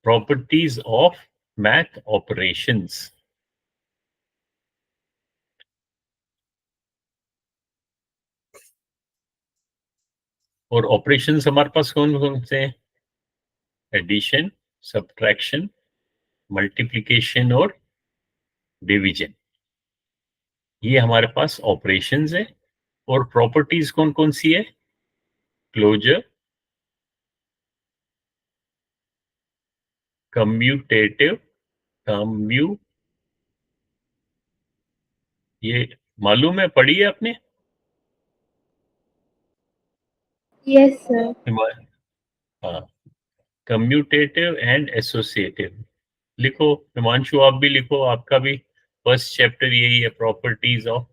Properties of math operations. और operations हमारे पास कौन कौन से हैं? एडिशन, सब्ट्रैक्शन, मल्टीप्लिकेशन और डिवीजन, ये हमारे पास ऑपरेशंस है। और प्रॉपर्टीज कौन कौन सी है? क्लोजर, कम्यूटेटिव, ये मालूम है, पढ़ी है आपने? Yes sir. हाँ, कम्यूटेटिव एंड एसोसिएटिव। लिखो हिमांशु, आप भी लिखो, आपका भी फर्स्ट चैप्टर यही है, प्रॉपर्टीज ऑफ।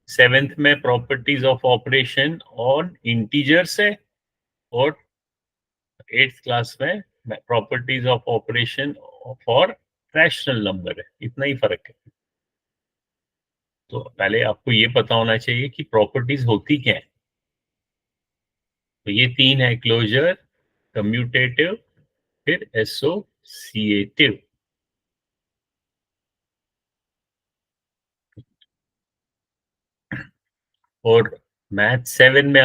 7th में properties of operation on integers है, और 8th क्लास में properties of operation for rational number है। इतना ही फर्क है। तो पहले आपको ये पता होना चाहिए कि प्रॉपर्टीज होती क्या है। तो ये 3 है, क्लोजर, कम्यूटेटिव, फिर एसोसिएटिव। और मैथ 7 में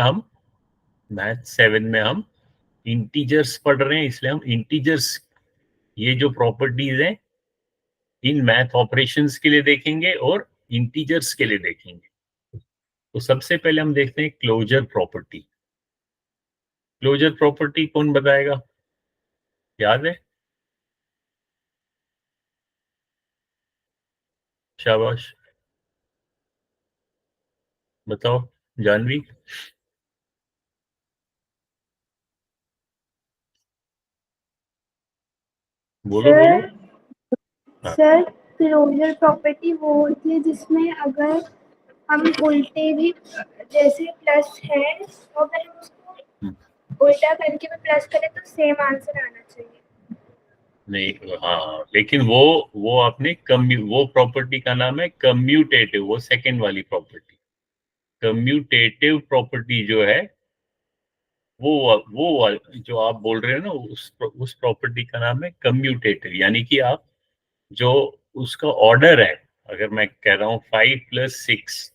हम इंटीजर्स पढ़ रहे हैं, इसलिए हम इंटीजर्स, ये जो प्रॉपर्टीज हैं, इन मैथ ऑपरेशंस के लिए देखेंगे और इंटीजर्स के लिए देखेंगे। तो सबसे पहले हम देखते हैं क्लोजर प्रॉपर्टी। क्लोजर प्रॉपर्टी कौन बताएगा? याद है? शाबाश, बताओ जानवी। बोलो बोलो। सर हाँ। सर क्लोजर प्रॉपर्टी वो होती है जिसमें अगर हम उल्टे भी, जैसे प्लस है और अगर हम उसको उल्टा करके भी प्लस करें तो सेम आंसर आना चाहिए। नहीं, हाँ, लेकिन वो आपने वो प्रॉपर्टी का नाम है कम्यूटेटिव, वो सेकंड वाली प्रॉपर्टी। कम्यूटेटिव प्रॉपर्टी जो है, वो जो आप बोल रहे हो ना, उस प्रॉपर्टी का नाम है कम्यूटेटिव। यानी कि आप जो उसका ऑर्डर है, अगर मैं कह रहा हूँ 5 + 6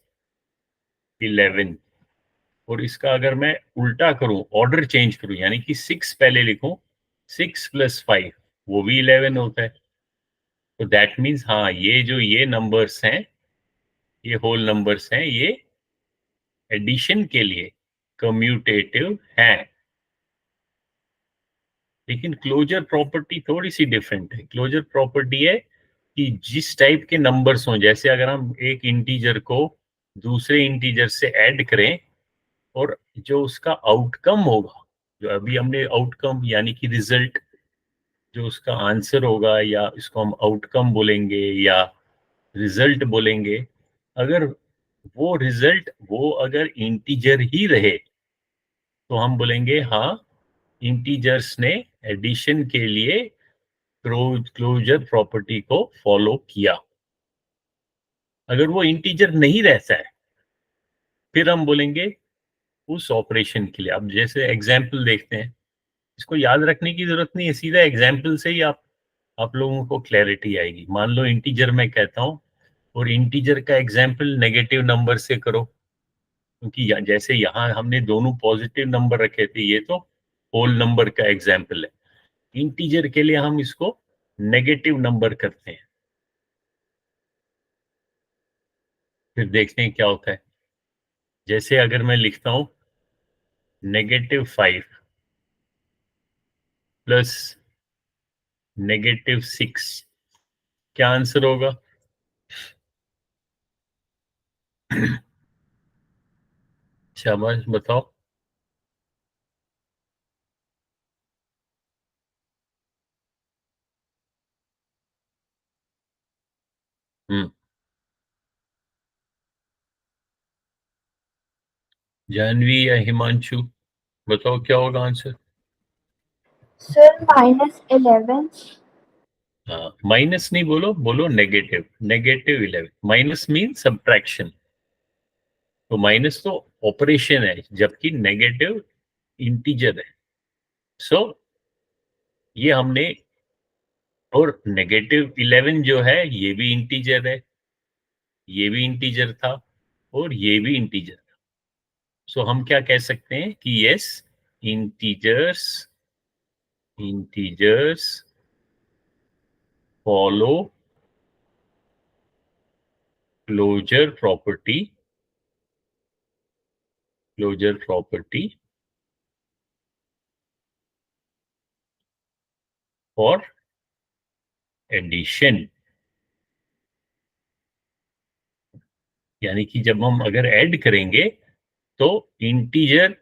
11, और इसका अगर मैं उल्टा करूं, ऑर्डर चेंज करूं, यानी कि 6 पहले लिखूं, 6 + 5 वो भी 11 होता है। तो दैट मीन्स, हाँ, ये नंबर्स हैं, ये होल नंबर्स हैं, ये एडिशन के लिए कम्यूटेटिव हैं। लेकिन क्लोजर प्रॉपर्टी थोड़ी सी डिफरेंट है। क्लोजर प्रॉपर्टी है कि जिस टाइप के नंबर्स हों, जैसे अगर हम एक इंटीजर को दूसरे इंटीजर से ऐड करें, और जो उसका आउटकम होगा, जो अभी हमने आउटकम यानी कि रिजल्ट, जो उसका आंसर होगा, या इसको हम आउटकम बोलेंगे या रिजल्ट बोलेंगे, अगर वो रिजल्ट वो अगर इंटीजर ही रहे, तो हम बोलेंगे हाँ, इंटीजर्स ने एडिशन के लिए क्लोजर प्रॉपर्टी को फॉलो किया। अगर वो इंटीजर नहीं रहता है, फिर हम बोलेंगे उस ऑपरेशन के लिए। अब जैसे एग्जाम्पल देखते हैं, इसको याद रखने की जरूरत नहीं है, सीधा एग्जाम्पल से ही आप लोगों को क्लैरिटी आएगी। मान लो इंटीजर मैं कहता हूँ, और इंटीजर का एग्जाम्पल नेगेटिव नंबर से करो, क्योंकि जैसे यहाँ हमने दोनों पॉजिटिव नंबर रखे थे, ये तो होल नंबर का एग्जाम्पल है। इंटीजर के लिए हम इसको नेगेटिव नंबर करते हैं। फिर देखते हैं क्या होता है। जैसे अगर मैं लिखता हूं -5 + -6, क्या आंसर होगा? शाबाश, बताओ। हम्म, जानवी या हिमांशु, बताओ क्या होगा आंसर? सर -11। हाँ, माइनस नहीं बोलो, बोलो नेगेटिव। -11, minus mean subtraction. तो माइनस तो ऑपरेशन है, जबकि नेगेटिव इंटीजर है। सो ये हमने, और -11 जो है ये भी इंटीजर है, ये भी इंटीजर था और ये भी इंटीजर था। सो हम क्या कह सकते हैं कि yes, integers follow closure property for addition. यानी कि जब हम अगर ऐड करेंगे तो इंटीजर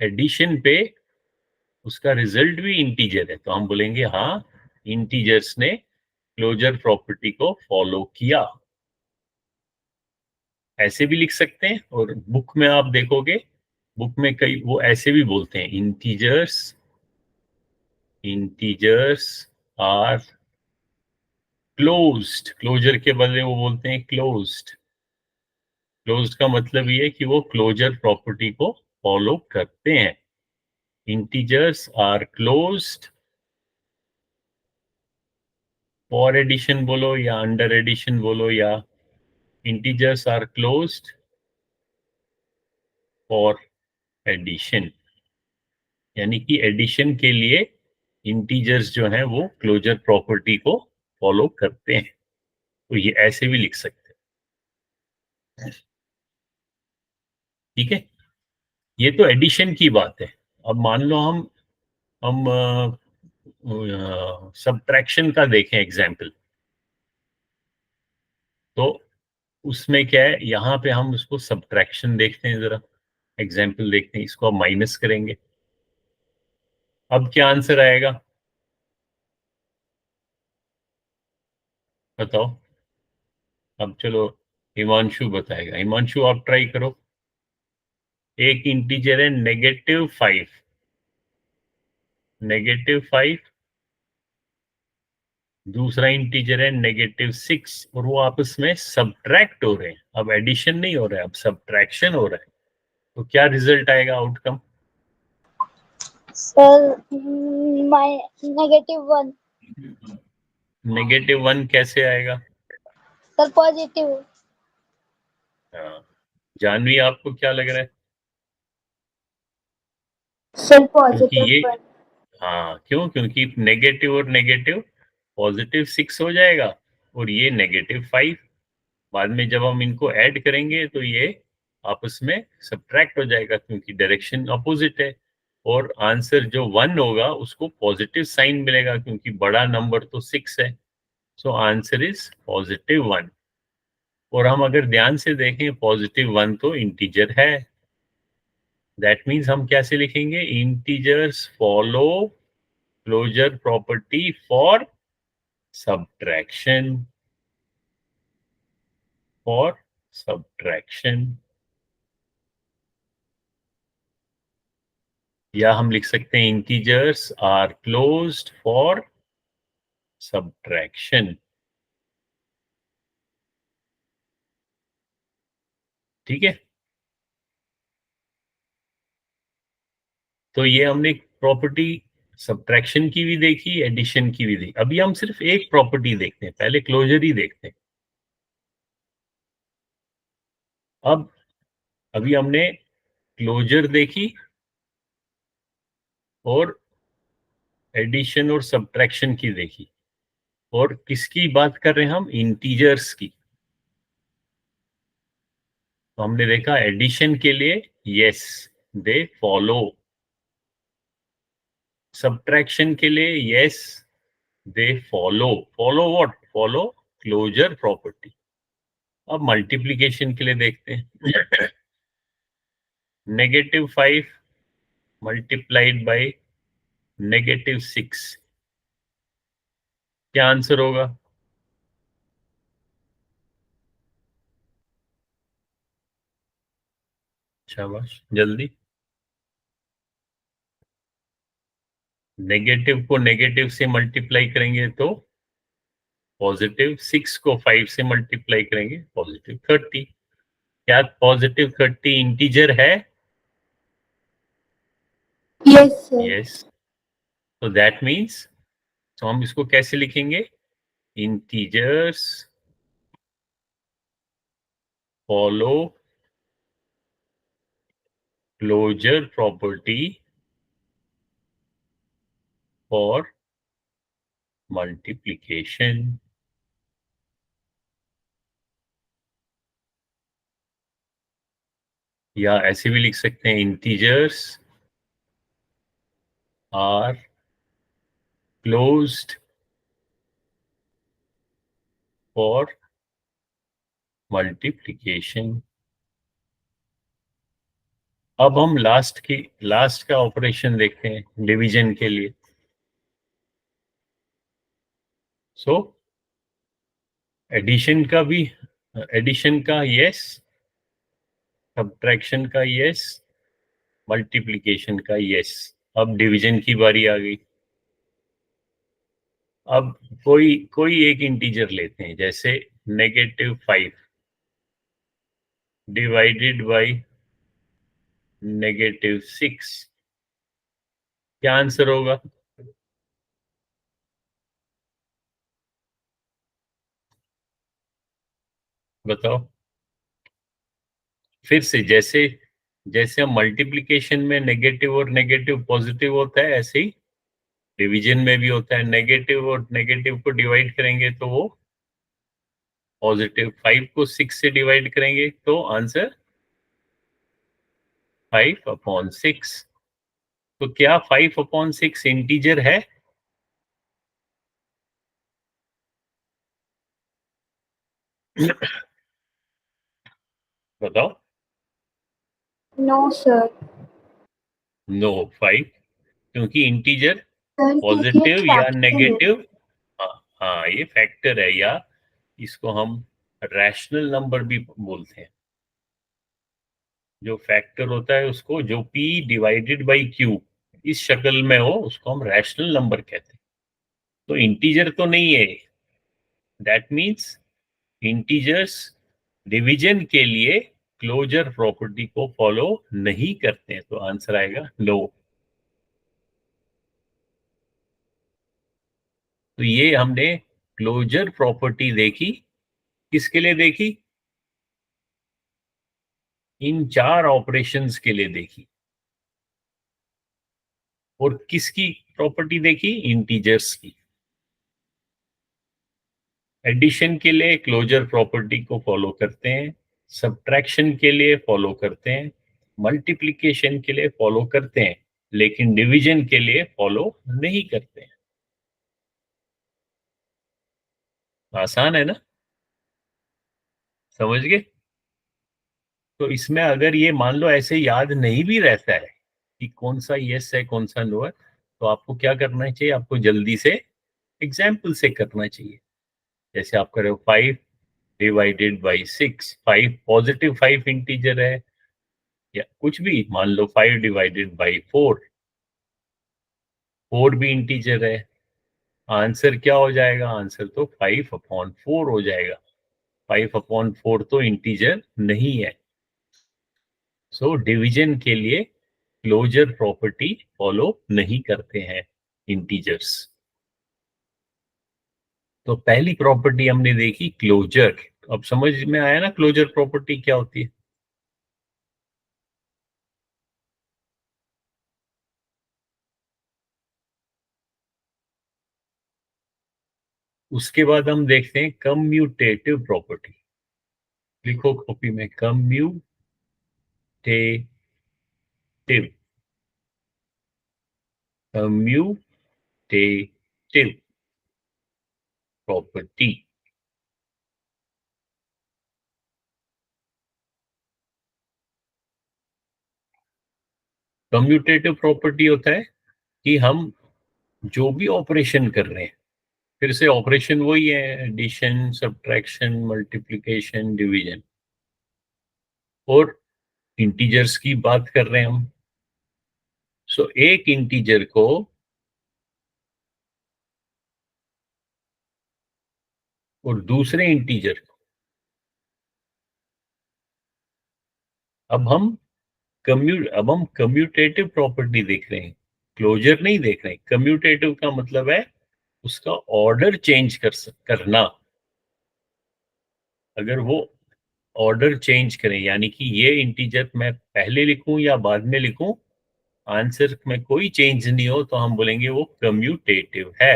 एडिशन पे उसका रिजल्ट भी इंटीजर है, तो हम बोलेंगे हाँ, इंटीजर्स ने क्लोजर प्रॉपर्टी को फॉलो किया। ऐसे भी लिख सकते हैं, और बुक में आप देखोगे, बुक में कई वो ऐसे भी बोलते हैं, इंटीजर्स आर क्लोज्ड। क्लोजर के बदले वो बोलते हैं क्लोज्ड। क्लोज्ड का मतलब ये है कि वो क्लोजर प्रॉपर्टी को फॉलो करते हैं। Integers are closed for addition बोलो या अंडर एडिशन बोलो, या integers are closed for addition. यानी कि एडिशन के लिए इंटीजर्स जो हैं वो क्लोजर प्रॉपर्टी को फॉलो करते हैं। तो ये ऐसे भी लिख सकते हैं। ठीक है, ये तो एडिशन की बात है। अब मान लो हम सब्ट्रैक्शन का देखें एग्जाम्पल, तो उसमें क्या है, यहाँ पे हम उसको सब्ट्रैक्शन देखते हैं, जरा एग्जाम्पल देखते हैं, इसको अब माइनस करेंगे। अब क्या आंसर आएगा बताओ? अब चलो हिमांशु बताएगा। हिमांशु आप ट्राई करो। एक इंटीजर है -5, दूसरा इंटीजर है -6, और वो आपस में सब्ट्रैक्ट हो रहे हैं। अब एडिशन नहीं हो रहा है, अब सब्ट्रैक्शन हो रहा है। तो क्या रिजल्ट आएगा, आउटकम? सर -1। -1 कैसे आएगा? Sir positive. हाँ, जानवी आपको क्या लग रहा है? सर क्योंकि ये, पॉजिटिव 1। हाँ क्यों? क्योंकि नेगेटिव और नेगेटिव +6 हो जाएगा, और ये -5। बाद में जब हम इनको ऐड करेंगे तो ये आपस में सब्ट्रैक्ट हो जाएगा, क्योंकि डायरेक्शन अपोजिट है। और आंसर जो 1 होगा उसको पॉजिटिव साइन मिलेगा, क्योंकि बड़ा नंबर तो 6 है। So answer is +1। और हम अगर ध्यान से देखें, +1 तो इंटीजर है। दैट मीन्स हम कैसे लिखेंगे? Integers follow closure property for subtraction, for subtraction. या हम लिख सकते हैं integers are closed for subtraction. ठीक है, तो ये हमने प्रॉपर्टी सब्ट्रैक्शन की भी देखी, एडिशन की भी देखी। अभी हम सिर्फ एक प्रॉपर्टी देखते हैं, पहले क्लोजर ही देखते हैं। अब अभी हमने क्लोजर देखी और एडिशन और सब्ट्रैक्शन की देखी, और किसकी बात कर रहे हैं हम? इंटीजर्स की। तो हमने देखा एडिशन के लिए यस, दे फॉलो। सब्ट्रैक्शन के लिए yes, they follow. Follow what? Follow closure property. अब मल्टीप्लिकेशन के लिए देखते हैं। -5 मल्टीप्लाइड बाय -6, क्या आंसर होगा? शाबाश, जल्दी। नेगेटिव को नेगेटिव से मल्टीप्लाई करेंगे तो +6 को 5 से मल्टीप्लाई करेंगे +30। क्या +30 इंटीजर है? Yes sir. यस। तो दैट मीन्स, तो हम इसको कैसे लिखेंगे? Integers follow closure property for multiplication. या ऐसे भी लिख सकते हैं, integers are closed for multiplication. अब हम लास्ट का ऑपरेशन देखते हैं डिवीजन के लिए। सो एडिशन का भी, एडिशन का यस, सब्ट्रैक्शन का यस, मल्टीप्लिकेशन का यस। अब डिवीजन की बारी आ गई। अब कोई कोई एक इंटीजर लेते हैं, जैसे -5 डिवाइडेड बाय -6। क्या आंसर होगा? बताओ फिर से। जैसे जैसे हम मल्टीप्लिकेशन में नेगेटिव और नेगेटिव पॉजिटिव होता है, ऐसे ही डिवीजन में भी होता है। नेगेटिव और नेगेटिव को डिवाइड करेंगे तो वो पॉजिटिव, 5 को 6 से डिवाइड करेंगे तो आंसर 5/6। तो क्या 5/6 इंटीजर है? बताओ। No sir. नो 5, क्योंकि इंटीजर सर क्योंकि एक पॉजिटिव या फैक्टर है। नेगेटिव, हाँ हाँ, ये फैक्टर है, या इसको हम रैशनल नंबर भी बोलते हैं। जो फैक्टर होता है उसको, जो p डिवाइडेड बाई q इस शक्ल में हो, उसको हम रैशनल नंबर कहते हैं। तो इंटीजर तो नहीं है। दैट मीन्स इंटीजर्स डिवीजन के लिए क्लोजर प्रॉपर्टी को फॉलो नहीं करते हैं, तो आंसर आएगा नो। तो ये हमने क्लोजर प्रॉपर्टी देखी, किसके लिए देखी? इन 4 ऑपरेशंस के लिए देखी। और किसकी प्रॉपर्टी देखी? इंटीजर्स की। एडिशन के लिए क्लोजर प्रॉपर्टी को फॉलो करते हैं, सब्ट्रैक्शन के लिए फॉलो करते हैं, मल्टीप्लिकेशन के लिए फॉलो करते हैं, लेकिन डिवीजन के लिए फॉलो नहीं करते हैं। आसान है ना? समझ गए? तो इसमें अगर ये मान लो ऐसे याद नहीं भी रहता है कि कौन सा यस है कौन सा नो है, तो आपको क्या करना चाहिए? आपको जल्दी से एग्जाम्पल से करना चाहिए। जैसे आप कर रहे हो 5 डिवाइडेड बाई 6, 5 पॉजिटिव 5 इंटीजर है, या कुछ भी मान लो 5 डिवाइडेड बाई 4, 4 भी इंटीजर है। आंसर क्या हो जाएगा? आंसर तो 5/4 हो जाएगा। 5/4 तो इंटीजर नहीं है। सो डिवीजन के लिए क्लोजर प्रॉपर्टी फॉलो नहीं करते हैं इंटीजर्स। तो पहली प्रॉपर्टी हमने देखी क्लोजर। अब समझ में आया ना क्लोजर प्रॉपर्टी क्या होती है? उसके बाद हम देखते हैं कम्यूटेटिव प्रॉपर्टी। लिखो कॉपी में, commutative commutative property. Commutative property होता है कि हम जो भी ऑपरेशन कर रहे हैं, फिर से ऑपरेशन वही है, एडिशन, सब्ट्रैक्शन, मल्टीप्लिकेशन, डिवीजन, और इंटीजर्स की बात कर रहे हैं हम। सो एक इंटीजर को और दूसरे इंटीजर को, अब हम कम्यूटेटिव प्रॉपर्टी देख रहे हैं। क्लोजर नहीं देख रहे हैं। कम्यूटेटिव का मतलब है उसका ऑर्डर चेंज करना। अगर वो ऑर्डर चेंज करें, यानी कि ये इंटीजर मैं पहले लिखूं या बाद में लिखूं, आंसर में कोई चेंज नहीं हो, तो हम बोलेंगे वो कम्यूटेटिव है।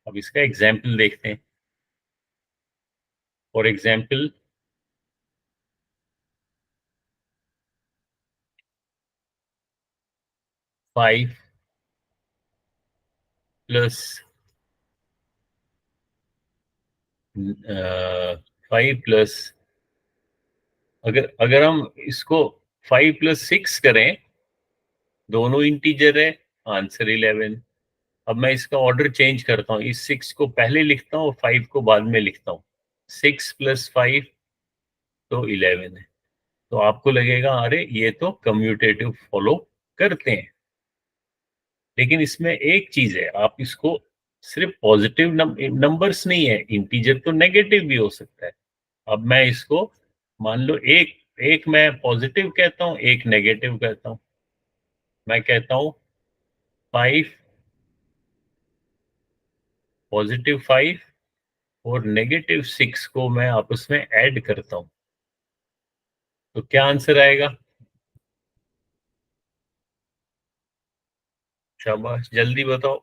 अब इसका एग्जाम्पल देखते हैं। फॉर एग्जाम्पल, 5 प्लस 5 प्लस, अगर अगर हम इसको 5 + 6 करें, दोनों इंटीजर है, आंसर 11। अब मैं इसका ऑर्डर चेंज करता हूँ, इस 6 को पहले लिखता हूँ और 5 को बाद में लिखता हूँ। 6 + 5 तो 11 है। तो आपको लगेगा अरे ये तो कम्यूटेटिव फॉलो करते हैं। लेकिन इसमें एक चीज है, आप इसको सिर्फ पॉजिटिव नंबर्स नहीं है, इंटीजर तो नेगेटिव भी हो सकता है। अब मैं इसको मान लो एक एक मैं पॉजिटिव कहता हूँ, एक नेगेटिव कहता हूँ। मैं कहता हूँ 5, +5 और -6 को मैं आपस में ऐड करता हूँ, तो क्या आंसर आएगा? शाबाश, जल्दी बताओ।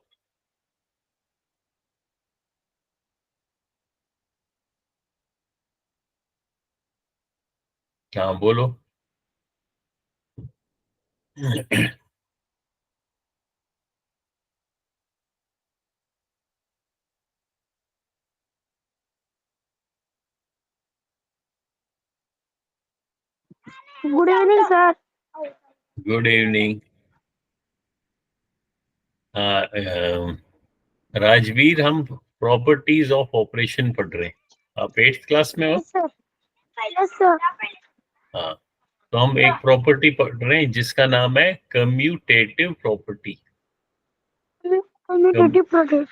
हाँ बोलो। Good evening sir. Good evening. Rajveer, हम प्रॉपर्टीज ऑफ ऑपरेशन पढ़ रहे हैं। आप 8th क्लास में हो? Yes sir. Yes sir. हाँ, तो हम एक प्रॉपर्टी पढ़ रहे हैं जिसका नाम है commutative property. Commutative product.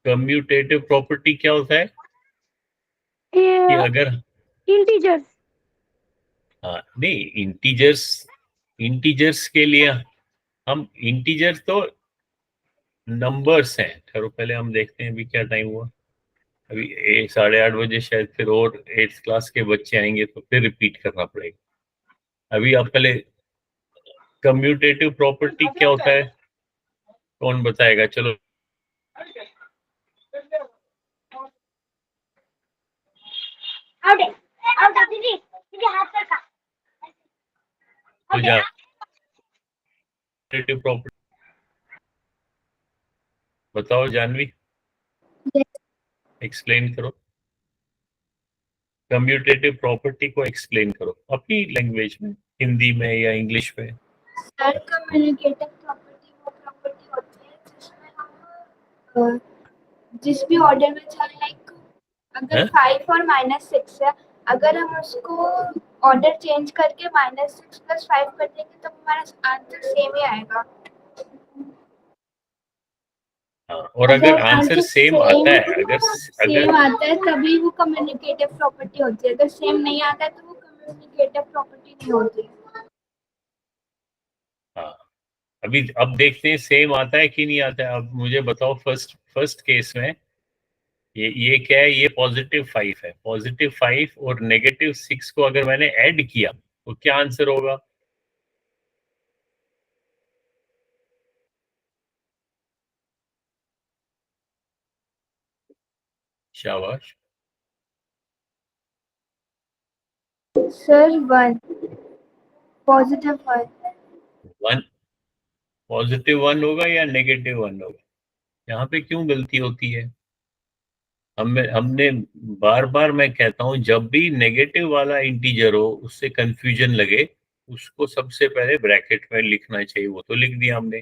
Commutative property क्या होता है कि ये अगर, इंटीजर्स। हाँ नहीं, इंटीजर्स के लिए हम, इंटीजर तो नंबर्स हैं। ठहरो, पहले हम देखते हैं अभी क्या टाइम हुआ। अभी 8:30 बजे शायद फिर और 8th क्लास के बच्चे आएंगे तो फिर रिपीट करना पड़ेगा। अभी आप पहले, कम्यूटेटिव प्रॉपर्टी क्या होता है कौन बताएगा? चलो तो प्रॉपर्टी बताओ जानवी, एक्सप्लेन करो। कम्यूटेटिव प्रॉपर्टी को एक्सप्लेन करो अपनी लैंग्वेज में, हिंदी में या इंग्लिश में। सर, कम्युनिकेटिव प्रॉपर्टी वो प्रॉपर्टी होती है जिसमें हम जिस भी ऑर्डर में चाहे, लाइक अगर 5 और -6 है, अगर हम उसको ऑर्डर चेंज करके -6 + 5 कर देंगे तो हमारा आंसर सेम ही आएगा। और अगर आंसर सेम आता है, अगर सेम आता है तभी वो कम्युनिकेटिव प्रॉपर्टी होती है। अगर सेम नहीं आता है तो वो कम्युनिकेटिव प्रॉपर्टी नहीं होती। हाँ, अभी अब देखते हैं सेम आता है कि नहीं आता है। अब मुझे बताओ, फर्स्ट केस में ये क्या है? ये +5 है। +5 और -6 को अगर मैंने ऐड किया तो क्या आंसर होगा? शाबाश। सर 1, +1। 1, +1 होगा या -1 होगा? यहाँ पे क्यों गलती होती है? हमने बार बार, मैं कहता हूं, जब भी नेगेटिव वाला इंटीजर हो उससे कंफ्यूजन लगे, उसको सबसे पहले ब्रैकेट में लिखना चाहिए। वो तो लिख दिया हमने।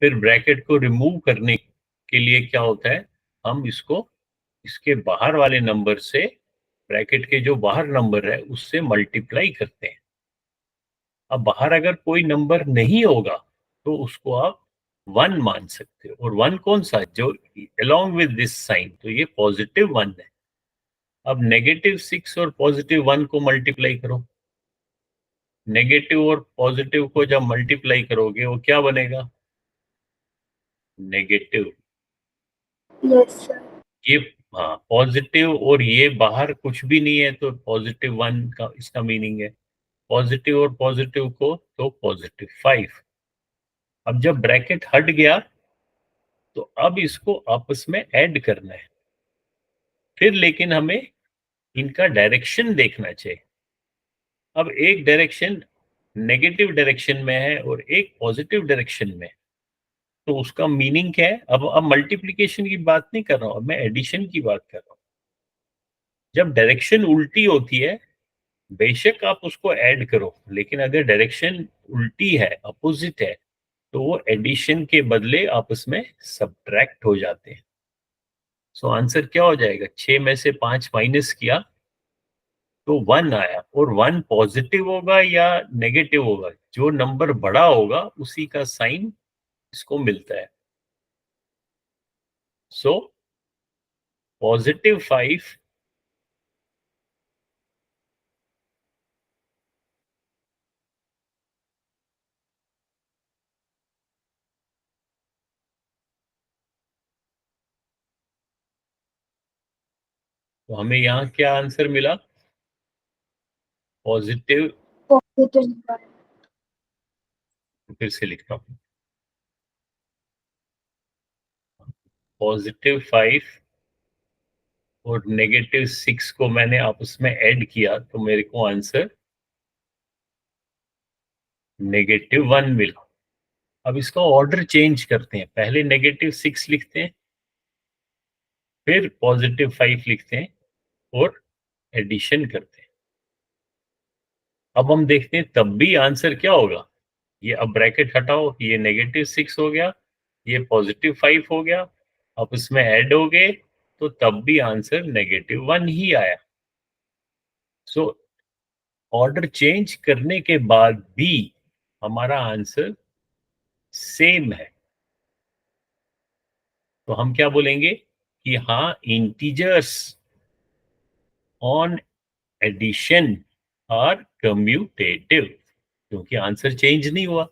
फिर ब्रैकेट को रिमूव करने के लिए क्या होता है, हम इसको इसके बाहर वाले नंबर से, ब्रैकेट के जो बाहर नंबर है उससे मल्टीप्लाई करते हैं। अब बाहर अगर कोई नंबर नहीं होगा तो उसको आप 1 मान सकते हो। और 1 कौन सा? जो अलोंग विद दिस साइन, तो ये +1 है। अब -6 और +1 को मल्टीप्लाई करो। नेगेटिव और पॉजिटिव को जब मल्टीप्लाई करोगे वो क्या बनेगा? Negative, yes sir. ये हाँ पॉजिटिव, और ये बाहर कुछ भी नहीं है तो +1 का इसका मीनिंग है। पॉजिटिव और पॉजिटिव को तो +5। अब जब ब्रैकेट हट गया तो अब इसको आपस में ऐड करना है, फिर लेकिन हमें इनका डायरेक्शन देखना चाहिए। अब एक डायरेक्शन नेगेटिव डायरेक्शन में है और एक पॉजिटिव डायरेक्शन में, तो उसका मीनिंग क्या है? अब मल्टीप्लिकेशन की बात नहीं कर रहा हूं, अब मैं एडिशन की बात कर रहा हूं। जब डायरेक्शन उल्टी होती है, बेशक आप उसको ऐड करो, लेकिन अगर डायरेक्शन उल्टी है, अपोजिट है, तो वो एडिशन के बदले आपस में सब्ट्रैक्ट हो जाते हैं। सो आंसर क्या हो जाएगा? 6 में से 5 माइनस किया तो 1 आया, और 1 पॉजिटिव होगा या नेगेटिव होगा? जो नंबर बड़ा होगा उसी का साइन इसको मिलता है। सो +5 तो हमें यहाँ क्या आंसर मिला? Positive, positive. फिर से लिखता हूँ, +5 और -6 को मैंने आपस में ऐड किया तो मेरे को आंसर -1 मिला। अब इसका ऑर्डर चेंज करते हैं, पहले -6 लिखते हैं, फिर +5 लिखते हैं और एडिशन करते हैं। अब हम देखते हैं तब भी आंसर क्या होगा। ये अब ब्रैकेट हटाओ, ये -6 हो गया, ये +5 हो गया, अब इसमें ऐड हो गए तो तब भी आंसर -1 ही आया। सो ऑर्डर चेंज करने के बाद भी हमारा आंसर सेम है, तो हम क्या बोलेंगे कि हाँ, integers on addition are commutative, क्योंकि आंसर चेंज नहीं हुआ।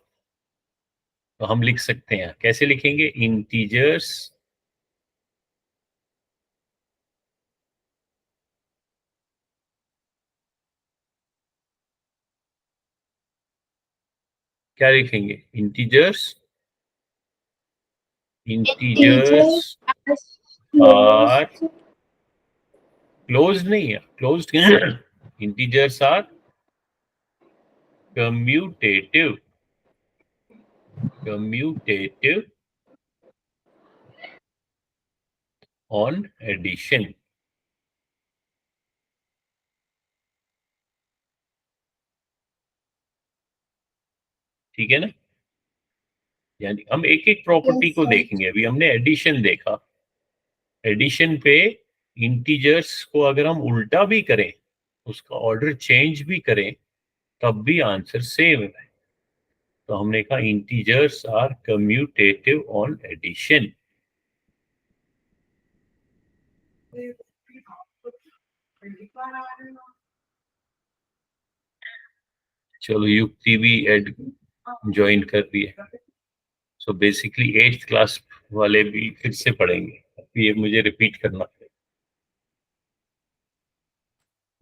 तो हम लिख सकते हैं, कैसे लिखेंगे? इंटीजर्स क्या लिखेंगे? इंटीजर्स आर क्लोज नहीं है, close integers are commutative on addition. ठीक है ना? यानी हम एक एक प्रॉपर्टी को देखेंगे। अभी हमने एडिशन देखा, एडिशन पे इंटीजर्स को अगर हम उल्टा भी करें, उसका ऑर्डर चेंज भी करें, तब भी आंसर सेम है। तो हमने कहा integers are commutative on addition. चलो, युक्ति भी एड ज्वाइन कर दिए। सो बेसिकली 8th क्लास वाले भी फिर से पढ़ेंगे, ये मुझे रिपीट करना है।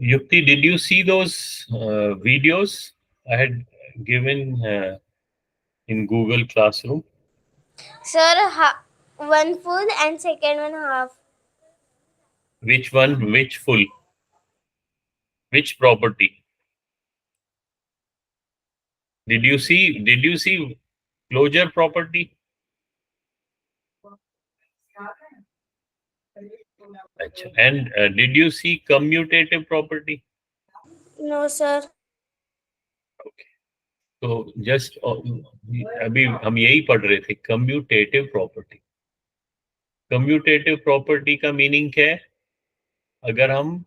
Yukti, did you see those videos I had given in Google Classroom? Sir, one full and second one half. Which one? Which full? Which property? Did you see closure property? अच्छा, and did you see commutative property? No, sir. Okay. तो just अभी हम यही पढ़ रहे थे, commutative property. Commutative property का meaning क्या है? अगर हम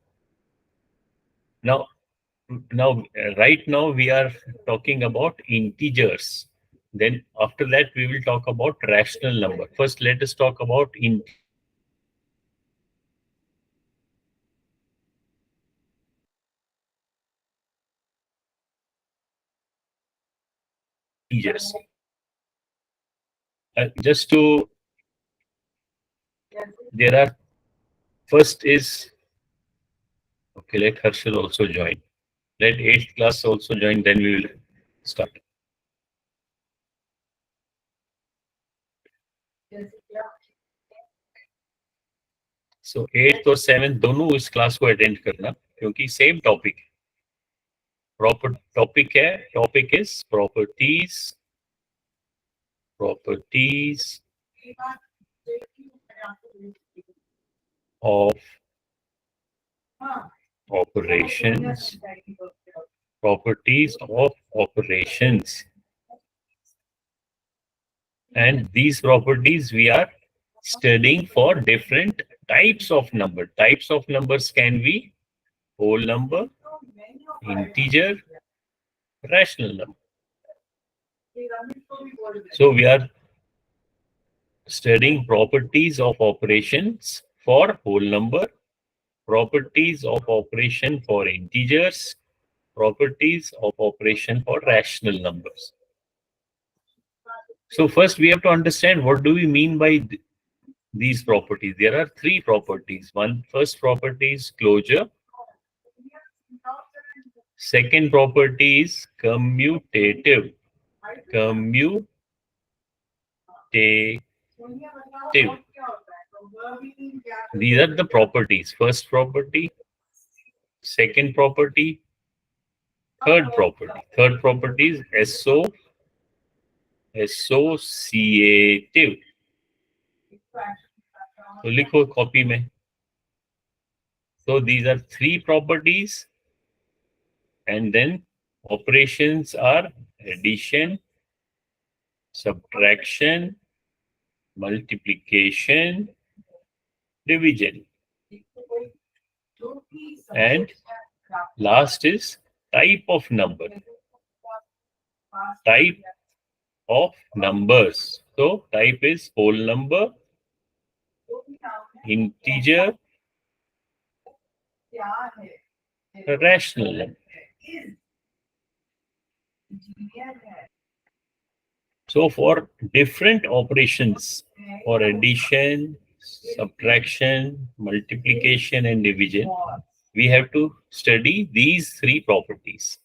now right now we are talking about integers, then after that we will talk about rational number. First let us talk about integers. Just to there are, first is, okay, let Harshal also join. Let 8th class also join, then we will start. So 8th और 7th दोनों इस class को attend करना, क्योंकि same topic है. Proper topic है, topic is properties of operations, properties of operations, and these properties we are studying for different types of number. Types of numbers can be whole number, integer, rational number. So we are studying properties of operations for whole number, properties of operation for integers, properties of operation for rational numbers. So first we have to understand what do we mean by these properties. There are three properties. First property is closure. Second property is commutative. These are the properties. First property, second property, third property. Third property is associative. तो लिखो copy में. So these are three properties, and then operations are addition, subtraction, multiplication, division, and last is type of number. Type of numbers. So type is whole number, integer, rational number. So for different operations, for addition, subtraction, multiplication, and division, we have to study these three properties.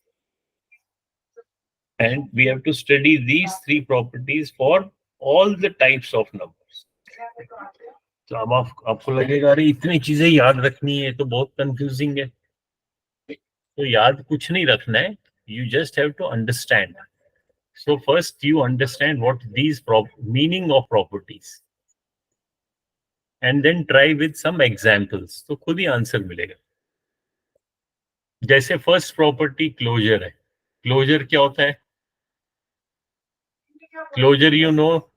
And we have to study these three properties for all the types of numbers. तो अब आपको लगेगा अरे इतनी चीजें याद रखनी है तो बहुत कंफ्यूजिंग है. तो याद कुछ नहीं रखना है. You just have to understand. So first you understand what these meaning of properties, and then try with some examples. तो खुद ही आंसर मिलेगा. जैसे फर्स्ट प्रॉपर्टी क्लोजर है. क्लोजर क्या होता है? Closure you know.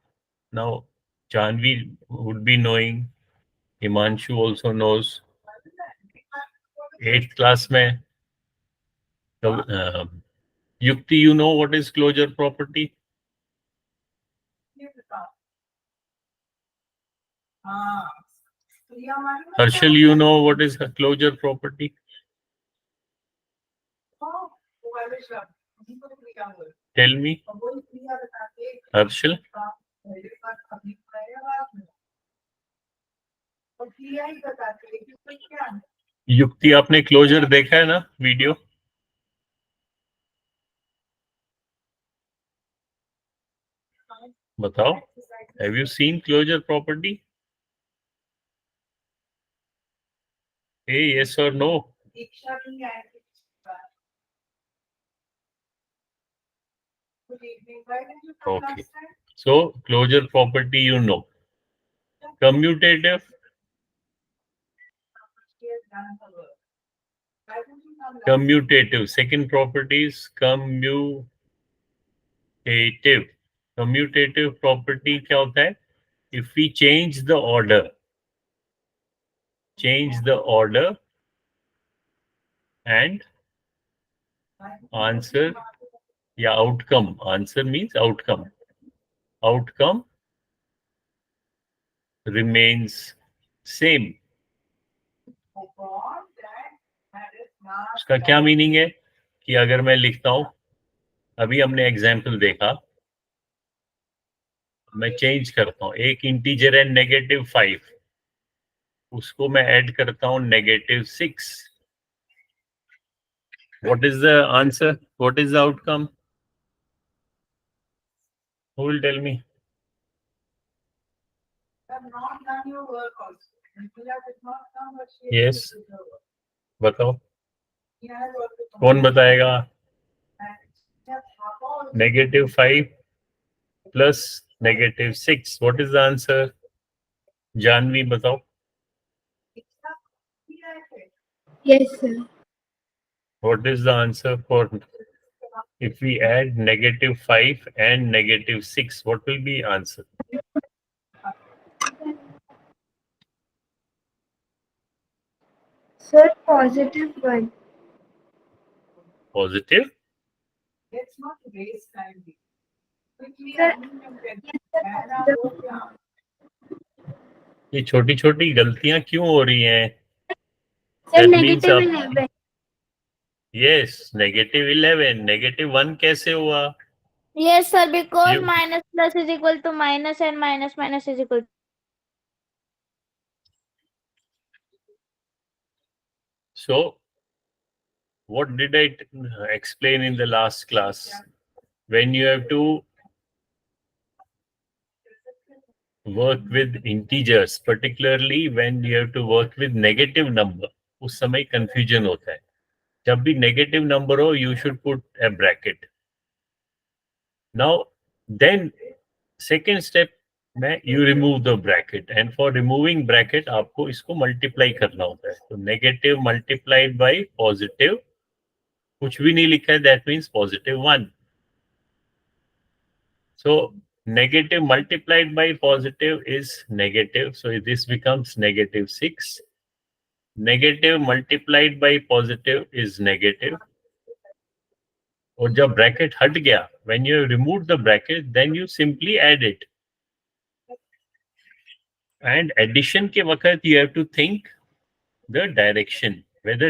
Now Janvi would be knowing. Himanshu also knows. 8th class में. Yukti, you know what is closure property? Harshal, you know what is a closure property? Tell me. Harshal? युक्ति, आपने closure देखा है ना video? बताओ. Have you seen closure property? Hey, yes or no? Okay. So closure property you know. Commutative. Commutative. Second property is commutative. Commutative property क्या होता है? If we change the order and answer, yeah, outcome. Answer means outcome. Outcome remains same. उसका क्या meaning है कि अगर मैं लिखता हूं, अभी हमने एग्जाम्पल देखा, मैं चेंज करता हूं, एक इंटीजर है -5, उसको मैं ऐड करता हूं -6. What is the answer? What is the outcome? Who will tell me? Yes. बताओ, कौन बताएगा? -5 plus -6. What is the answer? Janvi बताओ. Yes, sir. What is the answer for if we add -5 and -6? What will be answer? Sir, +1. Positive? Sir, ये छोटी छोटी गलतियां क्यों हो रही हैं? sir, That means आप -11. yes, -11. -1 कैसे हुआ? Yes, sir, because You- minus plus is equal to minus and minus minus is equal to. So, what did I explain in the last class? When you have to work with integers, particularly when you have to work with negative number, उस समय confusion होता है. जब भी negative number हो, you should put a bracket. Now, then second step में you remove the bracket, and for removing bracket आपको इसको multiply करना होता है. तो negative multiplied by positive, कुछ भी नहीं लिखा है, that means +1. So negative multiplied by positive is negative, so this becomes -6. Negative multiplied by positive is negative. और जब bracket हट गया, when you remove the bracket, then you simply add it. And addition के वक्त you have to think the direction, whether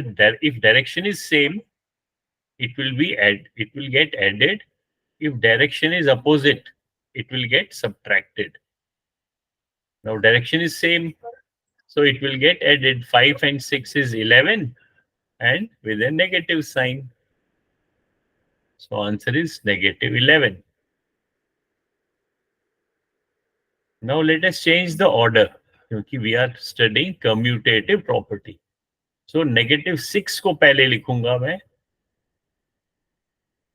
if direction is same, it will get added. If direction is opposite, it will get subtracted. Now direction is same, so it will get added. 5 and 6 is 11, and with a negative sign. So answer is -11. Now let us change the order, क्योंकि we are studying commutative property. So -6 को पहले लिखूंगा मैं,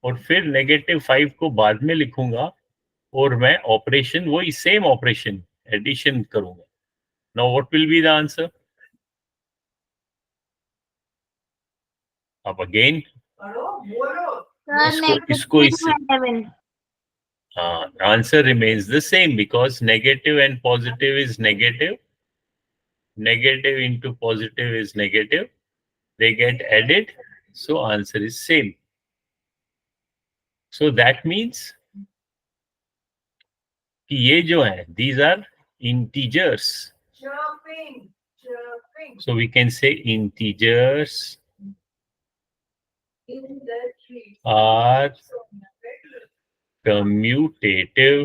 और फिर -5 को बाद में लिखूंगा, और मैं ऑपरेशन वही सेम ऑपरेशन एडिशन करूंगा. Now what will be the answer? अब अगेन इसको इससे answer remains the same, because negative and positive is negative. Negative into positive is negative. They get added, so answer is same. So that means कि ये जो है, these are integers. So we can say integers are commutative.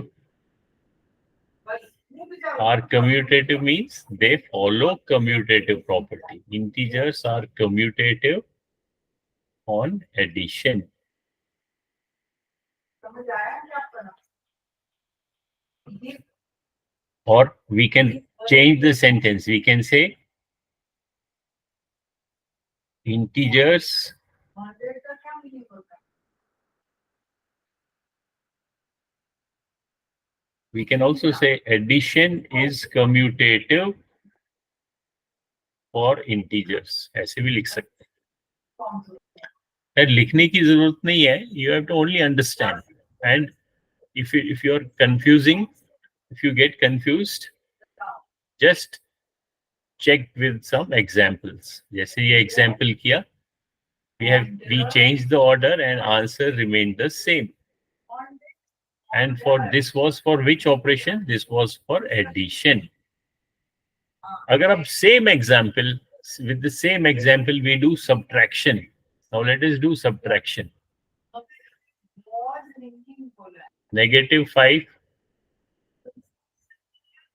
Are commutative means they follow commutative property. Integers are commutative on addition. Or we can change the sentence. We can say integers we can also say addition is commutative for integers. ऐसे भी लिख सकते हैं. लिखने की जरूरत नहीं है. You have to only understand. And if you are confusing, if you get confused, just check with some examples. जैसे ये example किया, we changed the order and answer remained the same. And for this was for which operation? This was for addition. अगर अब same example, with the same example we do subtraction. Now let us do subtraction. -5,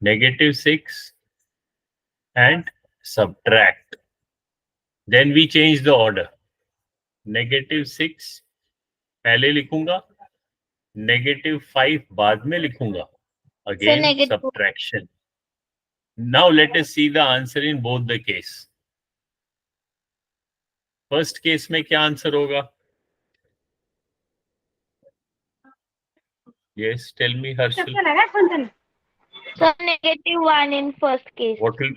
-6 and subtract. Then we change the order. -6 पहले लिखूंगा, -5 बाद में लिखूंगा. Again, negative. subtraction. Now let us see the answer in both the case. First case में क्या answer होगा? Yes, tell me, Harshal. So -1 in first case. What will?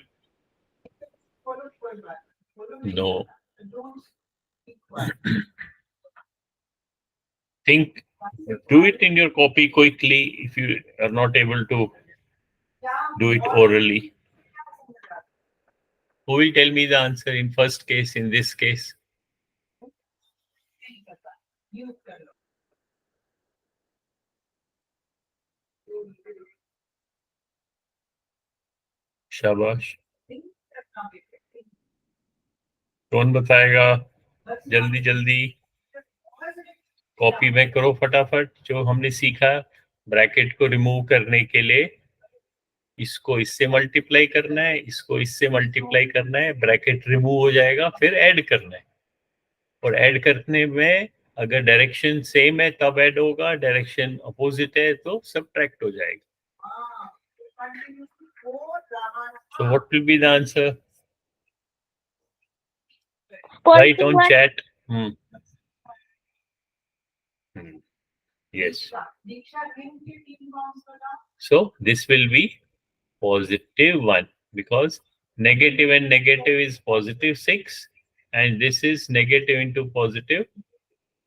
No. Think. Do it in your copy quickly if you are not able to do it orally. Who will tell me the answer in first case, in this case? शाबाश. कौन बताएगा? जल्दी जल्दी copy में करो फटाफट. जो हमने सीखा, ब्रैकेट को रिमूव करने के लिए इसको इससे मल्टीप्लाई करना है, इसको इससे मल्टीप्लाई करना है, ब्रैकेट रिमूव हो जाएगा, फिर ऐड करना है. और ऐड करने में अगर डायरेक्शन सेम है तब ऐड होगा, डायरेक्शन अपोजिट है तो सब्ट्रैक्ट हो जाएगा. So what will be the answer? Write on chat. Yes. So this will be +1 because negative and negative is +6 and this is negative into positive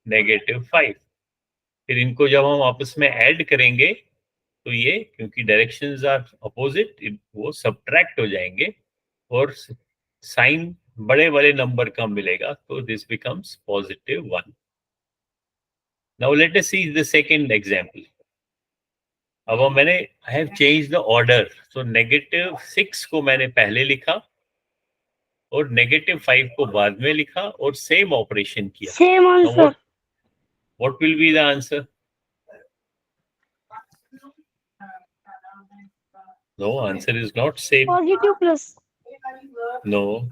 -5. फिर इनको जब हम आपस में ऐड करेंगे तो ये क्योंकि डायरेक्शंस आर अपोजिट वो सब्ट्रैक्ट हो जाएंगे और साइन बड़े वाले नंबर का मिलेगा, तो this becomes +1. Now let us see the second example. अब मैंने I have change the order. So -6 को मैंने पहले लिखा और -5 को बाद में लिखा और सेम ऑपरेशन किया. Same answer. What will be the answer? No, answer is not same. Positive plus. No.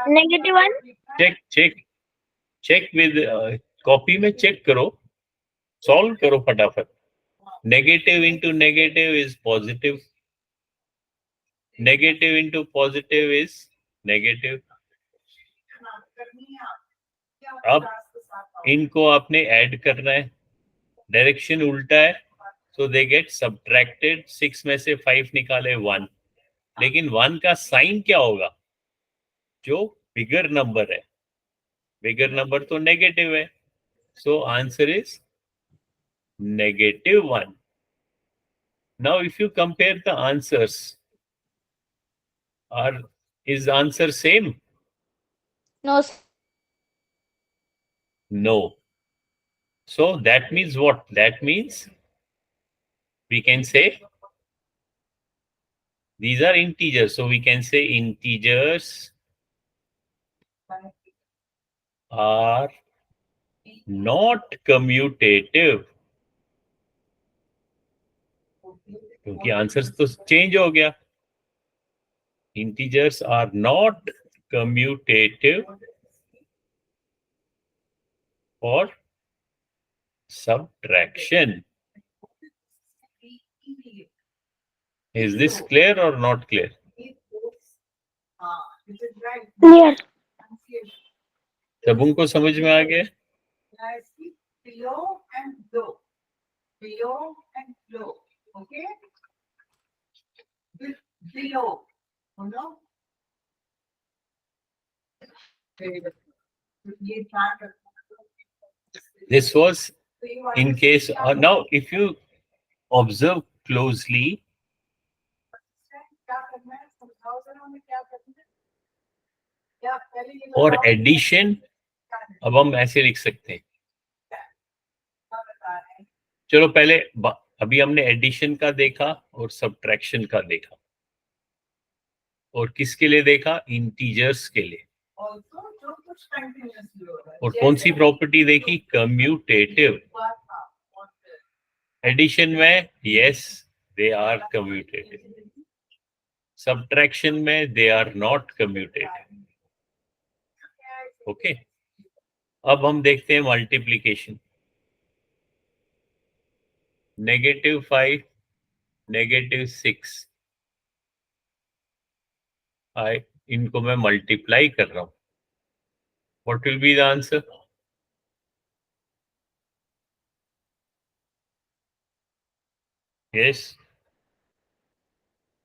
-1. Check with copy में check करो, solve करो फटाफट. Negative into negative is positive. Negative into positive is negative. अब इनको आपने add करना है, direction उल्टा है, so they get subtracted. 6 में से 5 निकाले 1, लेकिन 1 का साइन क्या होगा? जो बिगर नंबर है, बिगर नंबर तो नेगेटिव है, so answer is -1. Now if you compare the answers, is answer same? No. No. So that means what? That means we can say these are integers, so we can say integers are not commutative. क्योंकि answers तो change हो गया. Integers are not commutative for subtraction. Is this clear or not clear? Clear. सब उनको समझ में आ गया? Below and low. Below and low. Okay? Below. Oh, no? This was in case. Now, if you observe closely, और addition अब हम ऐसे लिख सकते हैं. चलो पहले अभी हमने एडिशन का देखा और सब्ट्रैक्शन का देखा, और किसके लिए देखा? इंटीजर्स के लिए. और कौन सी प्रॉपर्टी देखी? कम्यूटेटिव. एडिशन में yes they are commutative. Subtraction में they are not commutative. Okay, अब हम देखते हैं मल्टीप्लीकेशन. -5, -6, इनको मैं मल्टीप्लाई कर रहा हूं. What will be the answer? Yes,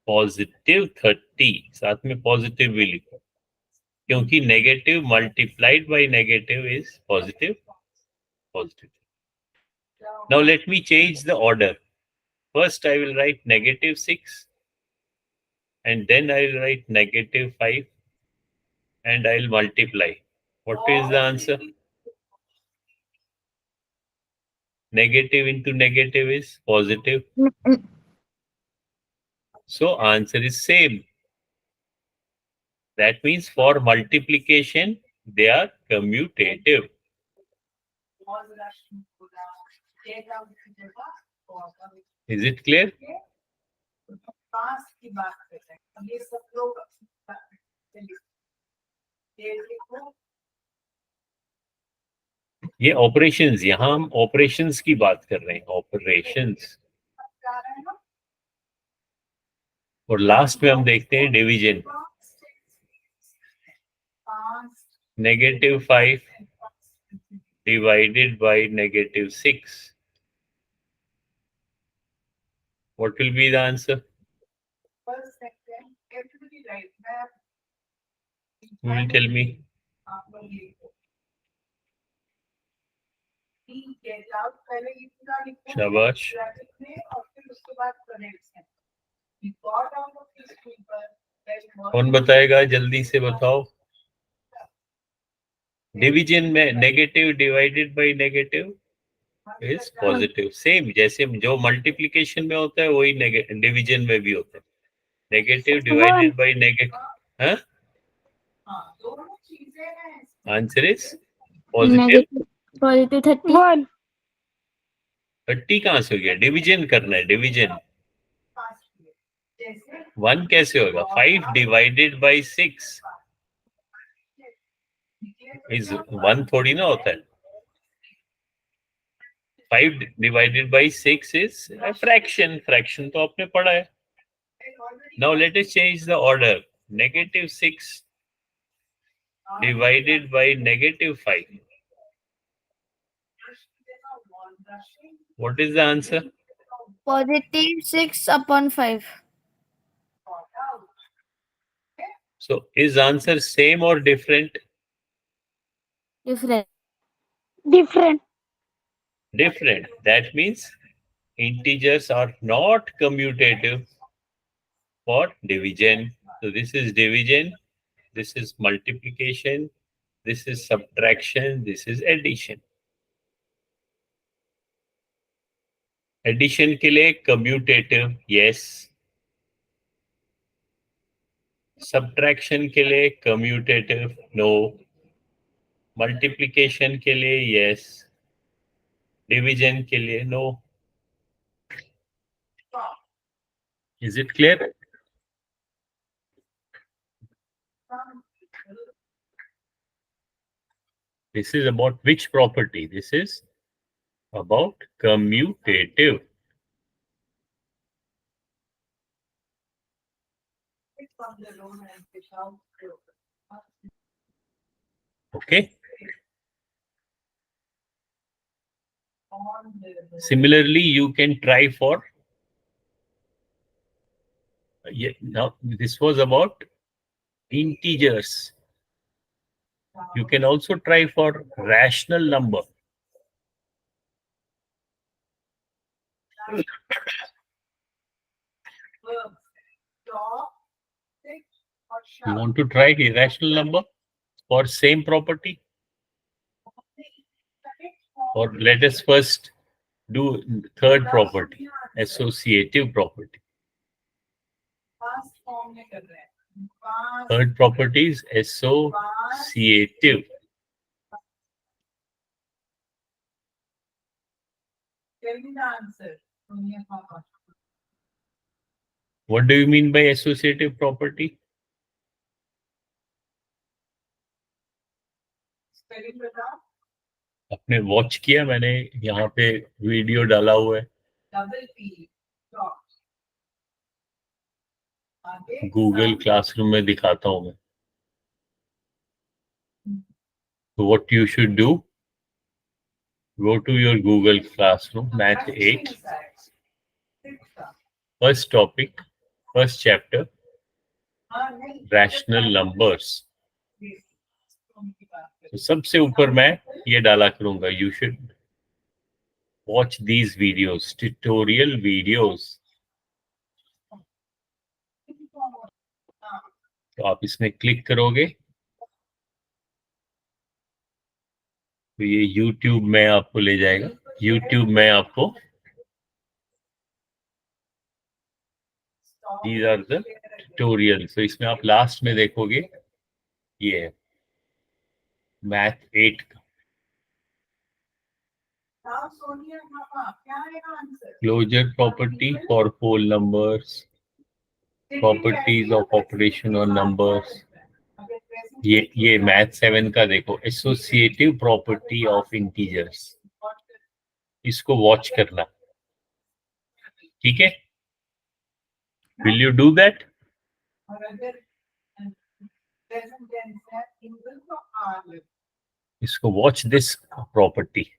+30. साथ में पॉजिटिव भी लिखो, क्योंकि negative multiplied by negative is positive. Now let me change the order. First I will write -6, and then I will write -5, and I will multiply. What is the answer? Negative into negative is positive. So answer is same. That means for multiplication, they are commutative. Is it clear? ये operations, यहाँ हम operations की बात कर रहे हैं, operations. और last में हम देखते हैं division. -5 divided by -6. What will be the answer? Who will tell me? शाबाश. कौन बताएगा? जल्दी से बताओ. डिवीजन में negative divided by negative is positive. Same जैसे जो मल्टीप्लिकेशन में होता है वही डिवीजन में भी होता है. Negative divided by negative. हाँ, आंसर इज पॉजिटिव. Positive 30. 30 कहाँ से हो गया? डिवीजन करना है, डिवीजन. 1 कैसे होगा? 5 डिवाइडेड बाय 6 इज 1 थोड़ी ना होता है. 5 divided by 6 is fraction. Fraction तो आपने पढ़ा है. Now let us change the order. -6 divided by -5. What is the answer? Positive 6/5. So is answer same or different? Different. Different. Different. That means integers are not commutative for division. So this is division, this is multiplication, this is subtraction, this is addition. Addition के लिए commutative, yes. Subtraction के लिए commutative, no. Multiplication के लिए yes. Division के लिए no. Is it clear? This is about which property? This is about commutative. Okay. Similarly, you can try for. Yeah, now this was about integers. You can also try for rational number. You want to try irrational number for same property? Or let us first do third property, associative property. Third property is associative. Tell me the answer. What do you mean by associative property? Spelling बताओ. आपने watch किया? मैंने यहाँ पे video डाला हुआ है. Double P. Dot. आगे. Google sum. क्लासरूम में दिखाता हूँ मैं. So what you should do, go to your Google Classroom, Math 8, first topic, first chapter, rational numbers. तो सबसे ऊपर मैं ये डाला करूंगा, you should watch these videos, tutorial videos. तो आप इसमें क्लिक करोगे तो ये YouTube में आपको ले जाएगा. YouTube में आपको these are the tutorials. तो इसमें आप लास्ट में देखोगे ये है मैथ 8 का Now, Sonia, क्या आएगा answer? Closure property for whole numbers, properties of operation on numbers. ये मैथ 7 का देखो, एसोसिएटिव प्रॉपर्टी ऑफ इंटीजर्स. इसको वॉच करना, ठीक है? Will you do that? और अगर present tense है, single तो are. इसको वॉच दिस प्रॉपर्टी.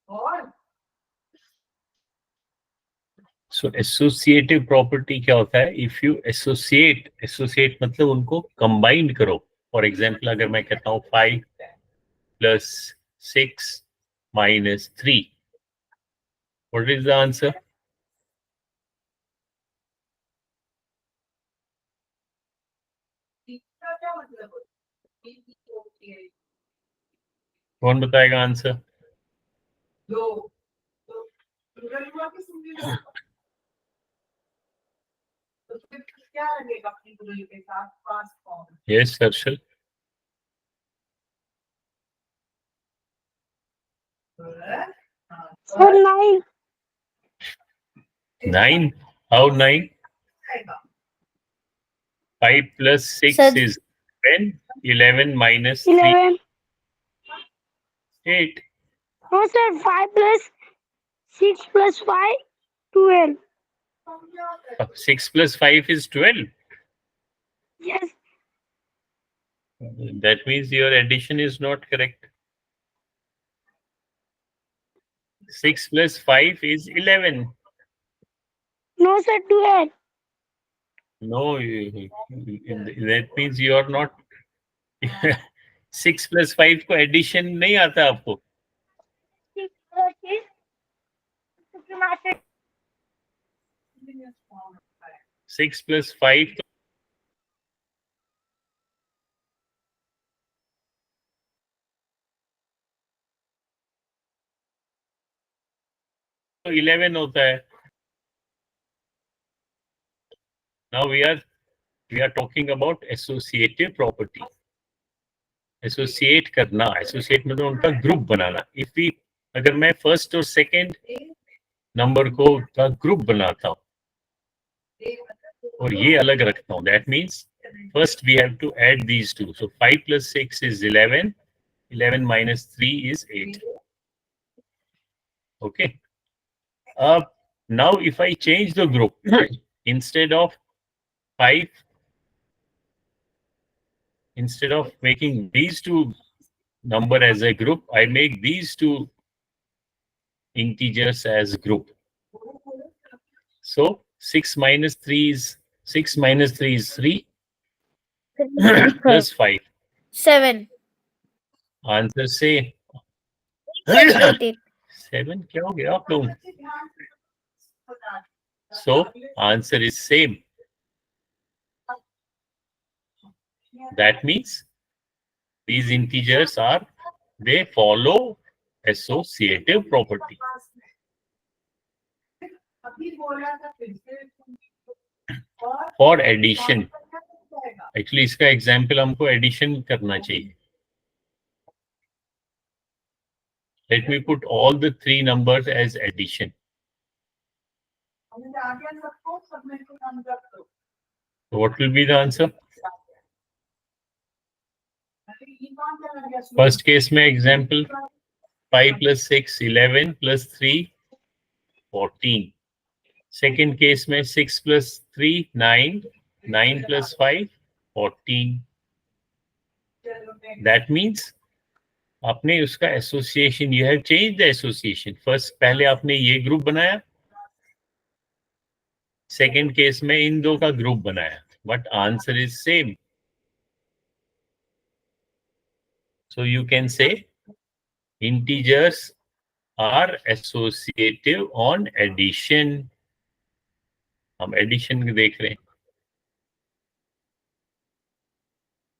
और सो एसोसिएटिव प्रॉपर्टी क्या होता है? इफ यू एसोसिएट मतलब उनको कंबाइन करो. फॉर एग्जांपल अगर मैं कहता हूँ 5 + 6 - 3, व्हाट इज द आंसर? इसका क्या मतलब है? कौन बताएगा आंसर? दो तो plural हुआ कि singular? तो फिर क्या लगेगा अपनी plural के साथ? past form. Yes Harshal. Sir, 9. 9. How 9? 5 + 6 Sir- is 10. 11 - 3, 11. 8. No, sir, 5 plus 6 plus 5, 12. 6 + 5 is 12. Yes, That means your addition is not correct. 6 + 5 is 11. no, sir, 12. No, that means you are not. 6 + 5 को addition नहीं आता आपको. 6 plus 6. 6 + 5 तो 11 होता है. Now we are talking about associative property. Associate करना, associate मतलब उनका ग्रुप बनाना. If we अगर मैं फर्स्ट और सेकंड नंबर को का ग्रुप बनाता हूँ और ये अलग रखता हूँ, that means first we have to add these two. So 5 + 6 is 11. 11 - 3 is 8. Okay. Now if I change the group, instead of making these two number as a group, I make these two integers as group. So 6 - 3 is 3 plus 5. 7. Answer say 18. 7. क्या हो गया आप लोग? So answer is same. That means these integers they follow associative property. अभी बोला था फिर से For addition, actually इसका एग्जाम्पल हमको एडिशन करना चाहिए. Let me put all the three numbers as addition. समझ आ गया सबको? सब मेरे को काम कर दो। So what will be the answer? अरे ये कौन चला गया? First case में example 5 plus 6 11 plus 3 14. Second case में 6 plus 3 9 9 plus 5 14. That means आपने उसका association, you have change the association. First पहले आपने ये ग्रुप बनाया, सेकंड केस में इन दो का ग्रुप बनाया, but answer is same. So you can say integers are associative on addition. हम एडिशन देख रहे हैं.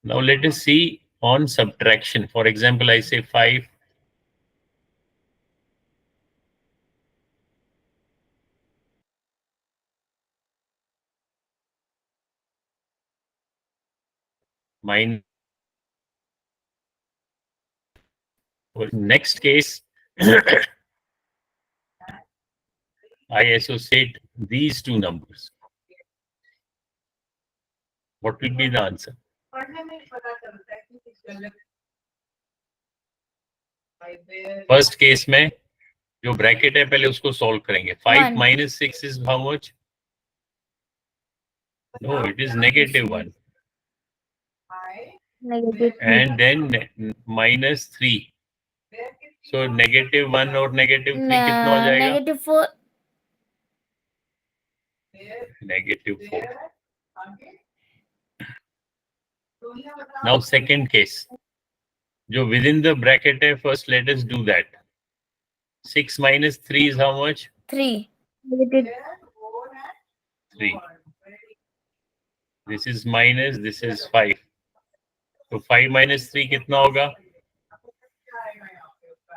Now let us see on subtraction. For example, I say 5 minus. Next case, I associate these two numbers. What will be the answer? पढ़ने में पता चलता है कि कुछ गलत है। फर्स्ट केस में जो ब्रैकेट है पहले उसको सॉल्व करेंगे. 5 One. minus 6 is how much? No, it is -1. Negative. And then minus 3. So -1 और -3 कितना हो जाएगा? -4. -4. Now second case, जो within the bracket है, first let us do that. 6 minus 3 is how much? 3. Negative. 3. This is minus, this is 5. तो 5 minus 3 कितना होगा?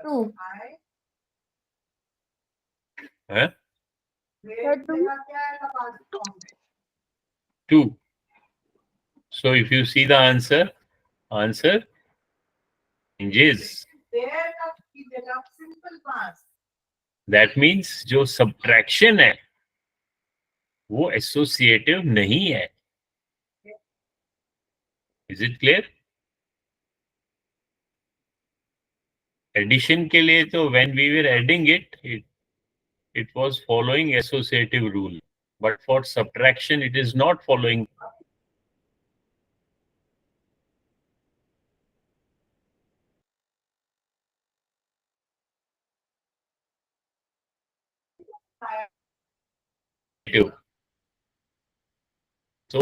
2. हैं? 2 2. So if you see the answer changes. That means जो subtraction है वो associative नहीं है. Is it clear? Addition के लिए तो when we were adding it was following associative rule, but for subtraction it is not following. So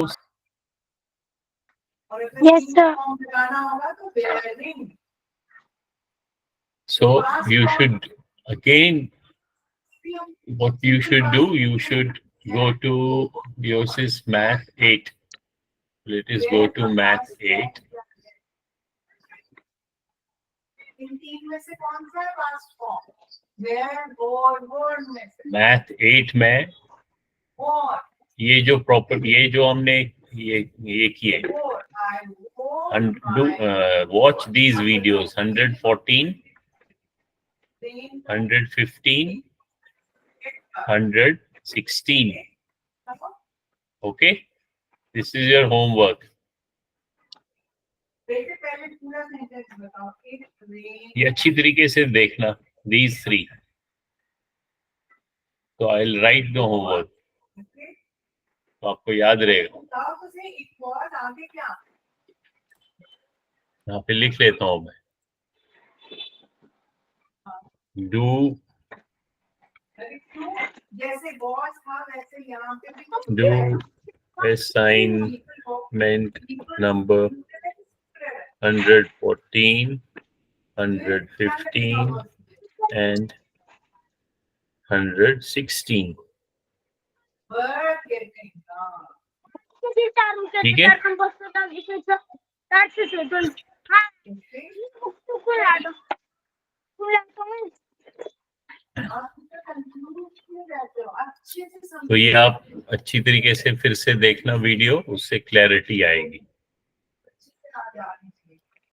Yes, sir. So you should, again, what you should do, you should go to yours is Math 8. Let us go to Math 8. Math 8 में ये जो property, ये जो हमने ये किए, watch these videos. 114, 115, 116. Okay, this is your homework. ये अच्छी तरीके से देखना, these three. So I'll write the homework. तो आपको याद रहेगा. यहाँ पे लिख लेता हूँ मैं. Do assignment number 114, 115 and 116. ठीक है. तो ये आप अच्छी तरीके से फिर से देखना वीडियो, उससे क्लैरिटी आएगी.